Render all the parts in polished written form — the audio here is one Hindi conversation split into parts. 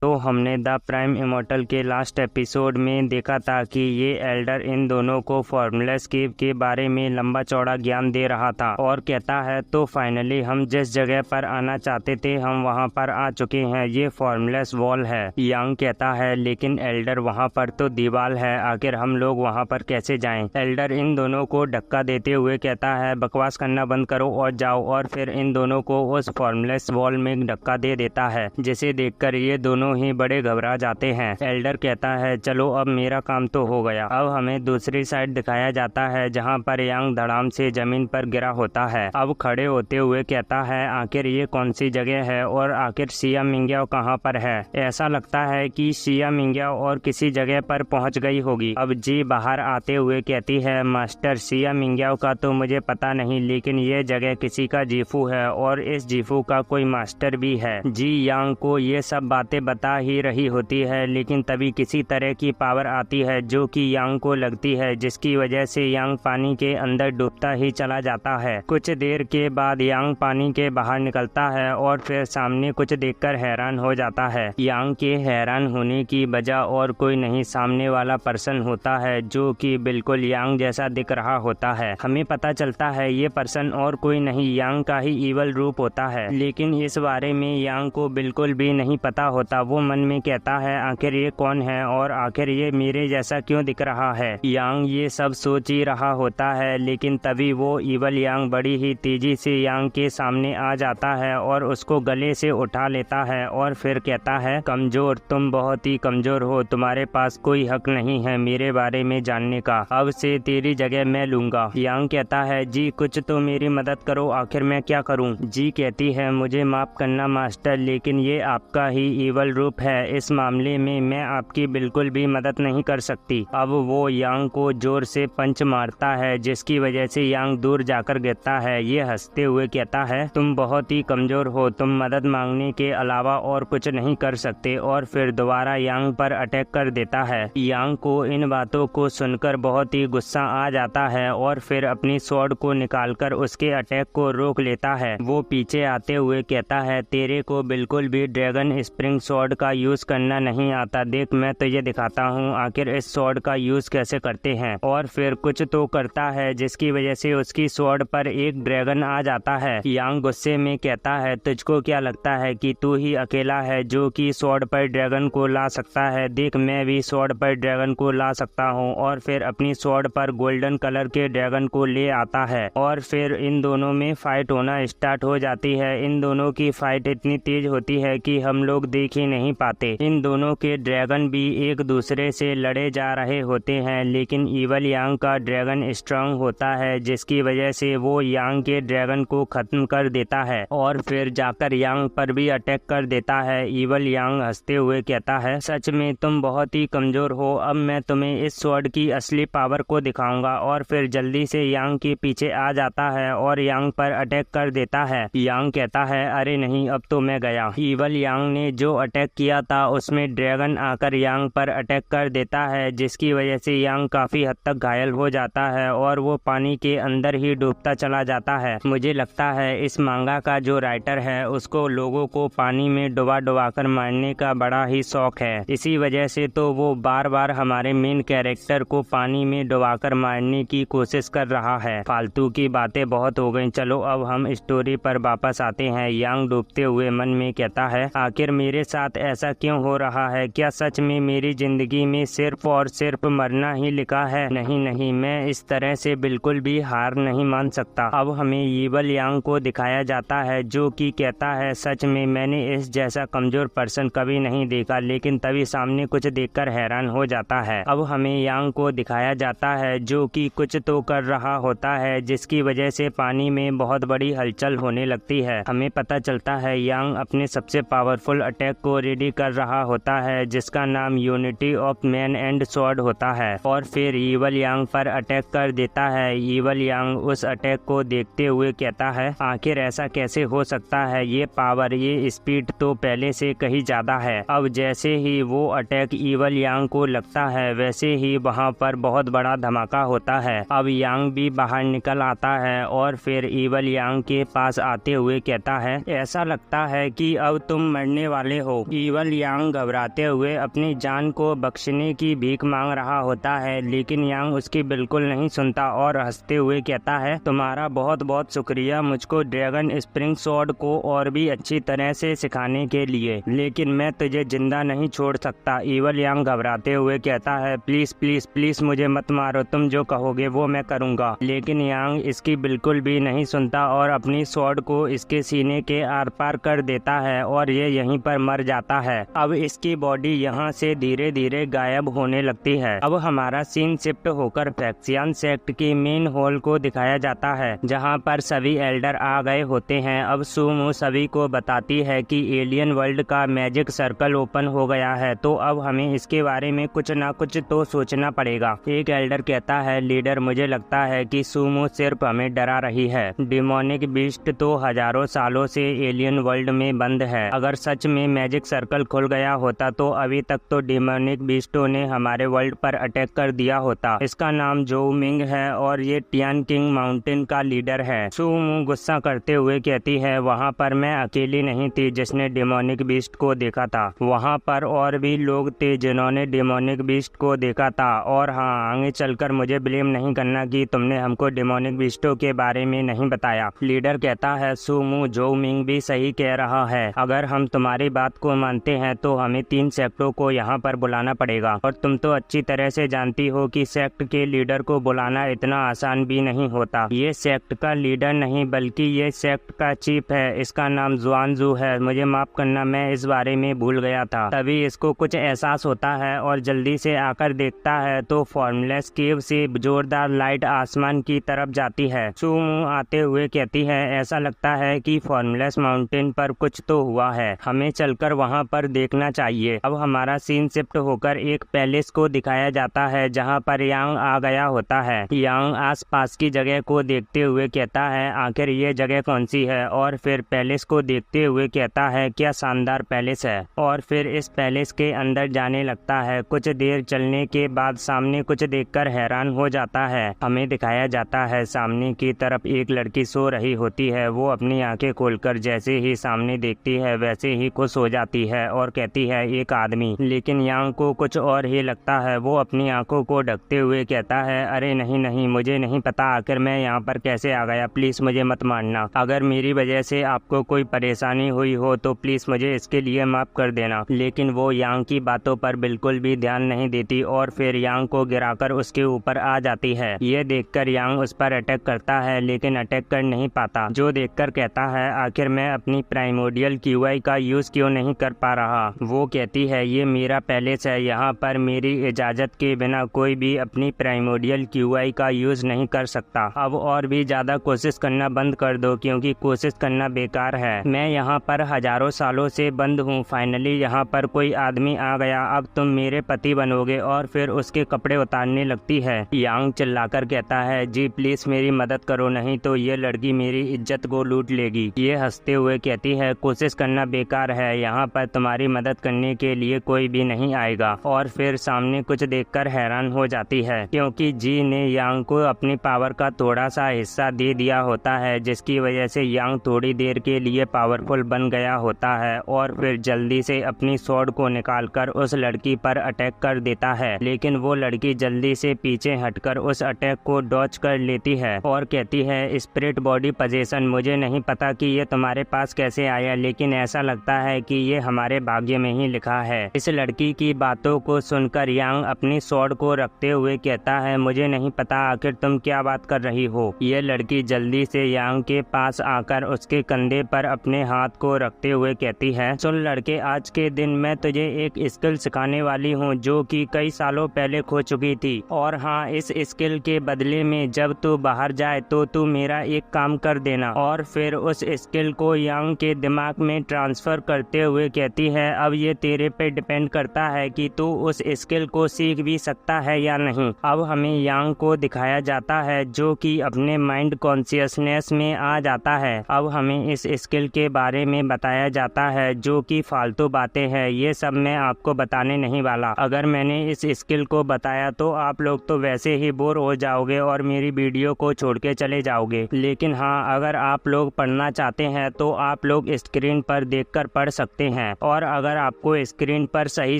तो हमने द प्राइम इमॉर्टल के लास्ट एपिसोड में देखा था कि ये एल्डर इन दोनों को फॉर्मूलेस केव के बारे में लंबा चौड़ा ज्ञान दे रहा था और कहता है तो फाइनली हम जिस जगह पर आना चाहते थे हम वहां पर आ चुके हैं, ये फॉर्मूलेस वॉल है। यांग कहता है लेकिन एल्डर वहां पर तो दीवार है, आखिर हम लोग वहां पर कैसे जाएं? एल्डर इन दोनों को धक्का देते हुए कहता है बकवास करना बंद करो और जाओ, और फिर इन दोनों को उस फॉर्मूलेस वॉल में धक्का दे देता है, जिसे देखकर ये दोनों ही बड़े घबरा जाते हैं। एल्डर कहता है चलो अब मेरा काम तो हो गया। अब हमें दूसरी साइड दिखाया जाता है जहां पर यांग धड़ाम से जमीन पर गिरा होता है। अब खड़े होते हुए कहता है आखिर ये कौन सी जगह है और आखिर सिया मिंग्याओ कहां पर है? ऐसा लगता है कि सिया मिंग्याओ और किसी जगह पर पहुंच गई होगी। अब जी बाहर आते हुए कहती है मास्टर सिया मिंग्याओ का तो मुझे पता नहीं, लेकिन ये जगह किसी का जीफू है और इस जीफू का कोई मास्टर भी है। जी यांग को ये सब बातें बता ही रही होती है, लेकिन तभी किसी तरह की पावर आती है जो कि यांग को लगती है, जिसकी वजह से यांग पानी के अंदर डूबता ही चला जाता है। कुछ देर के बाद यांग पानी के बाहर निकलता है और फिर सामने कुछ देखकर हैरान हो जाता है। यांग के हैरान होने की वजह और कोई नहीं, सामने वाला पर्सन होता है जो कि बिल्कुल यांग जैसा दिख रहा होता है। हमें पता चलता है ये पर्सन और कोई नहीं यांग का ही ईवल रूप होता है, लेकिन इस बारे में यांग को बिल्कुल भी नहीं पता होता। वो मन में कहता है आखिर ये कौन है और आखिर ये मेरे जैसा क्यों दिख रहा है? यांग ये सब सोच ही रहा होता है, लेकिन तभी वो ईवल यांग बड़ी ही तेजी से यांग के सामने आ जाता है और उसको गले से उठा लेता है और फिर कहता है कमजोर, तुम बहुत ही कमजोर हो, तुम्हारे पास कोई हक नहीं है मेरे बारे में जानने का, अब से तेरी जगह मैं लूंगा। यांग कहता है जी कुछ तो मेरी मदद करो, आखिर मैं क्या करूं? जी कहती है मुझे माफ करना मास्टर, लेकिन ये आपका ही ईवल रूप है, इस मामले में मैं आपकी बिल्कुल भी मदद नहीं कर सकती। अब वो यांग को जोर से पंच मारता है, जिसकी वजह से यांग दूर जाकर गिरता है। ये हंसते हुए कहता है तुम बहुत ही कमजोर हो, तुम मदद मांगने के अलावा और कुछ नहीं कर सकते, और फिर दोबारा यांग पर अटैक कर देता है। यांग को इन बातों को सुनकर बहुत ही गुस्सा आ जाता है और फिर अपनी स्वॉर्ड को निकालकर उसके अटैक को रोक लेता है। वो पीछे आते हुए कहता है तेरे को बिल्कुल भी ड्रैगन स्प्रिंग स्वॉर्ड का यूज करना नहीं आता, देख मैं तुझे दिखाता हूँ आखिर इस स्वॉर्ड का यूज कैसे करते हैं। और फिर कुछ तो करता है जिसकी वजह से उसकी स्वॉर्ड पर एक ड्रैगन आ जाता है। यांग गुस्से में कहता है तुझको क्या लगता है कि तू ही अकेला है जो कि स्वॉर्ड पर ड्रैगन को ला सकता है? देख मैं भी स्वॉर्ड पर ड्रैगन को ला सकता हूँ। और फिर अपनी स्वॉर्ड पर गोल्डन कलर के ड्रैगन को ले आता है और फिर इन दोनों में फाइट होना स्टार्ट हो जाती है। इन दोनों की फाइट इतनी तेज होती है कि हम लोग देख ही नहीं पाते। इन दोनों के ड्रैगन भी एक दूसरे से लड़े जा रहे होते हैं, लेकिन ईवल यांग का ड्रैगन स्ट्रांग होता है, जिसकी वजह से वो यांग के ड्रैगन को खत्म कर देता है और फिर जाकर यांग पर भी अटैक कर देता है। ईवल यांग हंसते हुए कहता है सच में तुम बहुत ही कमजोर हो, अब मैं तुम्हें इस स्वॉर्ड की असली पावर को दिखाऊंगा। और फिर जल्दी से यांग के पीछे आ जाता है और यांग पर अटैक कर देता है। यांग कहता है अरे नहीं अब तो मैं गया। ईवल यांग ने जो अटैक किया था उसमें ड्रैगन आकर यांग पर अटैक कर देता है, जिसकी वजह से यांग काफी हद तक घायल हो जाता है और वो पानी के अंदर ही डूबता चला जाता है। मुझे लगता है इस मांगा का जो राइटर है उसको लोगों को पानी में डुबा डुबा कर मारने का बड़ा ही शौक है, इसी वजह से तो वो बार बार हमारे मेन कैरेक्टर को पानी में डुबाकर मारने की कोशिश कर रहा है। फालतू की बातें बहुत हो गई, चलो अब हम स्टोरी पर वापस आते हैं। यांग डूबते हुए मन में कहता है आखिर मेरे साथ ऐसा क्यों हो रहा है? क्या सच में मेरी जिंदगी में सिर्फ और सिर्फ मरना ही लिखा है? नहीं नहीं, मैं इस तरह से बिल्कुल भी हार नहीं मान सकता। अब हमें ईवल यांग को दिखाया जाता है जो कि कहता है सच में मैंने इस जैसा कमजोर पर्सन कभी नहीं देखा, लेकिन तभी सामने कुछ देखकर हैरान हो जाता है। अब हमें यांग को दिखाया जाता है जो कि कुछ तो कर रहा होता है, जिसकी वजह से पानी में बहुत बड़ी हलचल होने लगती है। हमें पता चलता है यांग अपने सबसे पावरफुल अटैक को रेडी कर रहा होता है, जिसका नाम unity of man and sword होता है, और फिर ईवल यांग पर अटैक कर देता है। ईवल यांग उस अटैक को देखते हुए कहता है आखिर ऐसा कैसे हो सकता है? ये पावर, ये स्पीड तो पहले से कहीं ज्यादा है। अब जैसे ही वो अटैक ईवल यांग को लगता है वैसे ही वहाँ पर बहुत बड़ा धमाका होता है। अब यांग भी बाहर निकल आता है और फिर ईवल यांग के पास आते हुए कहता है ऐसा लगता है कि अब तुम मरने वाले हो। ईवल यांग घबराते हुए अपनी जान को बख्शने की भीख मांग रहा होता है, लेकिन यांग उसकी बिल्कुल नहीं सुनता और हंसते हुए कहता है, तुम्हारा बहुत बहुत शुक्रिया मुझको ड्रैगन स्प्रिंग स्वॉर्ड को और भी अच्छी तरह से सिखाने के लिए, लेकिन मैं तुझे जिंदा नहीं छोड़ सकता। ईवल यांग घबराते हुए कहता है, प्लीज प्लीज प्लीज मुझे मत मारो, तुम जो कहोगे वो मैं करूंगा। लेकिन यांग इसकी बिल्कुल भी नहीं सुनता और अपनी स्वॉर्ड को इसके सीने के आर पार कर देता है और ये यहीं पर मर जाता है। अब इसकी बॉडी यहाँ से धीरे धीरे गायब होने लगती है। अब हमारा सीन शिफ्ट होकर फैक्सियन सेक्ट की मेन हॉल को दिखाया जाता है, जहाँ पर सभी एल्डर आ गए होते हैं। अब सुमो सभी को बताती है कि एलियन वर्ल्ड का मैजिक सर्कल ओपन हो गया है, तो अब हमें इसके बारे में कुछ ना कुछ तो सोचना पड़ेगा। एक एल्डर कहता है, लीडर मुझे लगता है कि सुमो सिर्फ हमें डरा रही है। डिमोनिक बीस्ट तो हजारों सालों से एलियन वर्ल्ड में बंद है। अगर सच में मैजिक सर्कल खुल गया होता तो अभी तक तो डिमोनिक बीस्टों ने हमारे वर्ल्ड पर अटैक कर दिया होता। इसका नाम जो मिंग है और ये टियान किंग माउंटेन का लीडर है। सुमो गुस्सा करते हुए कहती है, वहाँ पर मैं अकेली नहीं थी जिसने डिमोनिक बीस्ट को देखा था, वहाँ पर और भी लोग थे जिन्होंने डिमोनिक बीस्ट को देखा था। और हाँ, आगे चलकर मुझे ब्लेम नहीं करना कि तुमने हमको डिमोनिक बीस्टों के बारे में नहीं बताया। लीडर कहता है, सुमो जो मिंग भी सही कह रहा है, अगर हम तुम्हारी बात को मानते हैं तो हमें 3 सेक्टों को यहाँ पर बुलाना पड़ेगा। और तुम तो अच्छी तरह से जानती हो कि सेक्ट के लीडर को बुलाना इतना आसान भी नहीं होता। ये सेक्ट का लीडर नहीं बल्कि ये सेक्ट का चीफ है, इसका नाम जुआनजू है। मुझे माफ करना, मैं इस बारे में भूल गया था। तभी इसको कुछ एहसास होता है और जल्दी से आकर देखता है तो फॉर्मलेस केव से जोरदार लाइट आसमान की तरफ जाती है। सुमो आते हुए कहती है, ऐसा लगता है कि फॉर्मलेस माउंटेन पर कुछ तो हुआ है, हमें चलकर वहाँ पर देखना चाहिए। अब हमारा सीन शिफ्ट होकर एक पैलेस को दिखाया जाता है, जहाँ पर यांग आ गया होता है। यांग आसपास की जगह को देखते हुए कहता है, आखिर ये जगह कौन सी है, और फिर पैलेस को देखते हुए कहता है, क्या शानदार पैलेस है। और फिर इस पैलेस के अंदर जाने लगता है। कुछ देर चलने के बाद सामने कुछ देखकर हैरान हो जाता है। हमें दिखाया जाता है सामने की तरफ एक लड़की सो रही होती है। वो अपनी आंखें खोलकर जैसे ही सामने देखती है वैसे ही खुश हो जाती है और कहती है, एक आदमी। लेकिन यांग को कुछ और ही लगता है। वो अपनी आंखों को ढकते हुए कहता है, अरे नहीं नहीं, मुझे नहीं पता आखिर मैं यहाँ पर कैसे आ गया, प्लीज मुझे मत मारना। अगर मेरी वजह से आपको कोई परेशानी हुई हो तो प्लीज मुझे इसके लिए माफ कर देना। लेकिन वो यांग की बातों पर बिल्कुल भी ध्यान नहीं देती और फिर यांग को गिराकर उसके ऊपर आ जाती है। ये देखकर यांग उस पर अटैक करता है, लेकिन अटैक कर नहीं पाता। जो देखकर कहता है, आखिर मैं अपनी प्राइमोडियल क्यूआई का यूज क्यों नहीं कर पा रहा। वो कहती है, ये मेरा पैलेस है, यहाँ पर मेरी इजाजत के बिना कोई भी अपनी प्राइमोडियल क्यूआई का यूज नहीं कर सकता। अब और भी ज्यादा कोशिश करना बंद कर दो, क्योंकि कोशिश करना बेकार है। मैं यहाँ पर हजारों सालों से बंद हूँ, फाइनली यहाँ पर कोई आदमी आ गया, अब तुम मेरे पति बनोगे। और फिर उसके कपड़े उतारने लगती है। यांग चिल्लाकर कहता है, जी प्लीज मेरी मदद करो, नहीं तो ये लड़की मेरी इज्जत को लूट लेगी। ये हंसते हुए कहती है, कोशिश करना बेकार है, यहाँ पर तुम्हारी मदद करने के लिए कोई भी नहीं आएगा। और फिर सामने कुछ देखकर हैरान हो जाती है, क्योंकि जी ने यांग को अपनी पावर का थोड़ा सा हिस्सा दे दिया होता है, जिसकी वजह से यांग थोड़ी देर के लिए पावरफुल बन गया होता है। और फिर जल्दी से अपनी स्वॉर्ड को निकालकर उस लड़की पर अटैक कर देता है, लेकिन वो लड़की जल्दी से पीछे हटकर उस अटैक को डॉच कर लेती है और कहती है, स्पिरिट बॉडी पोजीशन, मुझे नहीं पता कि ये तुम्हारे पास कैसे आया, लेकिन ऐसा लगता है कि ये हमारे भाग्य में ही लिखा है। इस लड़की की बातों को सुनकर यांग अपनी स्वॉर्ड को रखते हुए कहता है, मुझे नहीं पता आखिर तुम क्या बात कर रही हो। ये लड़की जल्दी से यांग के पास आकर उसके कंधे पर अपने हाथ को रखते हुए कहती है, सुन लड़के, आज के दिन मैं तुझे एक स्किल सिखाने वाली हूँ जो कि कई सालों पहले खो चुकी थी। और हाँ, इस स्किल के बदले में जब तू बाहर जाए तो तू मेरा एक काम कर देना। और फिर उस स्किल को यांग के दिमाग में ट्रांसफर करते हुए कहती है, अब ये तेरे पे डिपेंड करता है कि तू उस स्किल को सीख भी सकता है या नहीं। अब हमें यांग को दिखाया जाता है जो कि अपने माइंड कॉन्शियसनेस में आ जाता है। अब हमें इस स्किल के बारे में बताया जाता है जो कि फालतू बातें हैं, ये सब मैं आपको बताने नहीं वाला। अगर मैंने इस स्किल को बताया तो आप लोग तो वैसे ही बोर हो जाओगे और मेरी वीडियो को छोड़ के चले जाओगे। लेकिन हाँ, अगर आप लोग पढ़ना चाहते हैं तो आप लोग स्क्रीन पर देखकर पढ़ सकते हैं। और अगर आपको स्क्रीन पर सही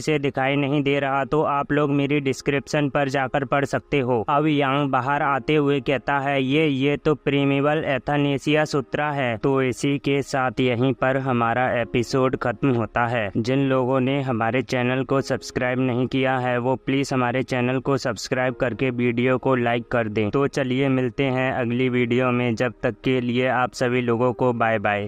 से दिखाई नहीं दे रहा तो आप लोग मेरी डिस्क्रिप्शन पर जाकर पढ़ सकते हो। अब यांग बाहर आते हुए कहता है ये तो प्रिमेवल एथानेसिया सूत्रा है। तो इसी के साथ यहीं पर हमारा एपिसोड खत्म होता है। जिन लोगों ने हमारे चैनल को सब्सक्राइब नहीं किया है वो प्लीज हमारे चैनल को सब्सक्राइब करके वीडियो को लाइक कर दें। तो चलिए मिलते हैं अगली वीडियो में, जब तक के लिए आप सभी लोगों को बाय बाय।